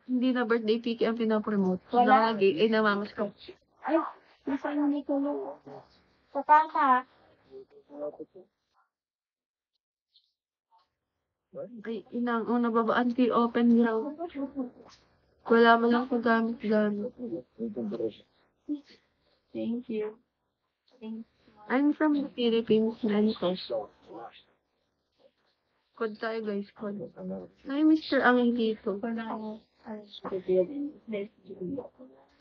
Hindi na birthday Piki ang pinapromote. Wala. Nakalagay, ay namamas ko. Ay, nasa hindi ko lang. Papaka. Ay, inang, nababaan ko yung open ground. Wala mo lang kagamit-gamit. Thank you. I'm from the Philippines, and Code tayo, guys. Code. Hi, Mr. Angelito.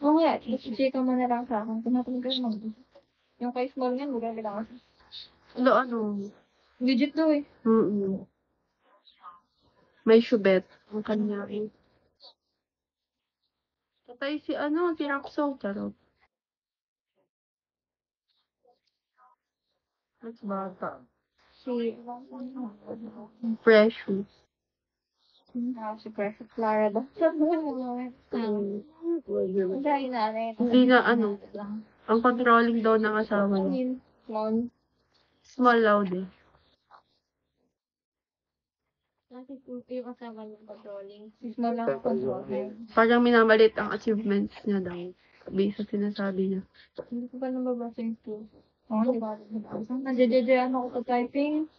Oo nga, i-check ka mo na lang sa akin. Tinatanong ka mo. Yung kay small yan, magagala ka. Ano? Legit daw eh. May shubet. Ang kanya eh. Patay si Rapso. Charot. Mas bata. Si Precious. si Precious Clara daw. Dahil na rin. Hindi na ang controlling daw ng asawa niya. Small. Small loud eh. Kasi yung asawa ng controlling. Si small lang controlling. Parang minamalit ang achievements niya daw. Based sa sinasabi niya. Hindi ko pa nababasa yung school. Oo, di ba? Nadyadyaan ako sa typing.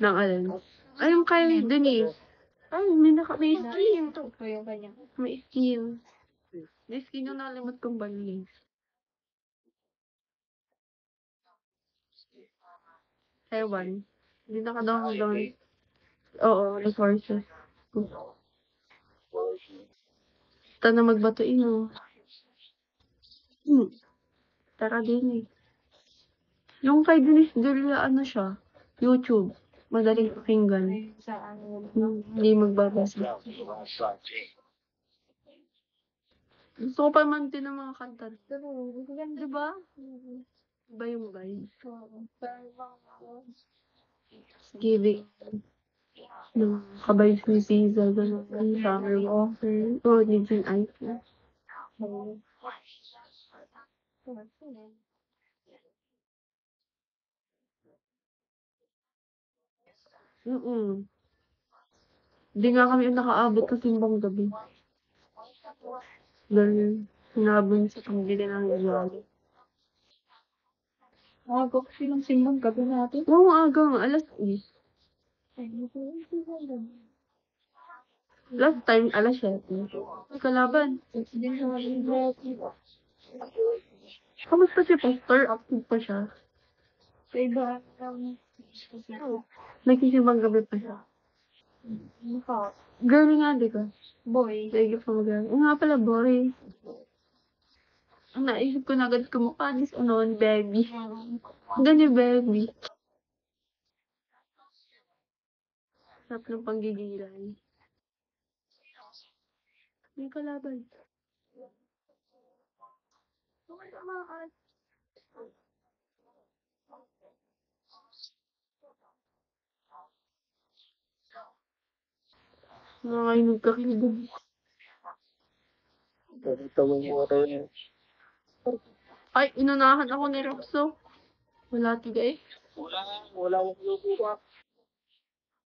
Ng alin. Ay, yung kay Denise. Ay, may skin. Ito yung kanya. May skin. May skin yung nalimot kong balik. Ewan. Hindi nakadawang doon. Oo, resources. Basta na magbatuin mo. Tara din eh. Yung kay Denise Julia, siya? YouTube. Madaling pakinggan. Hindi magbabasa. Gusto ko pa man din ng mga kanta. Diba? Iba yung vibe. Giving. Kabayos ni Pizza. Ganun. Summer Walker. Ni Jin Aiko. Hindi nga kami nakaabot sa simbang gabi. Dahil sinabon sa pambili ng yalo. Aga kasi ng simbang gabi natin. Oo, aga nga. Alas 10. Last time, alas 7. Kalaban. Kamusta si Pastor? Active pa siya. Sa iba, Nagsisimang gabi pa siya. Girl nga, di ka? boy. Sige pa mag-girl. Nga pala, boy. Ang naisip ko na agad kumukha ni baby. Ganyan, baby. Sarap ng panggigilan. May kalaban. Nakakainog ka kilibog. Ay, inunahan ako ni Roxo. Wala tiga eh. Wala akong lupo pa.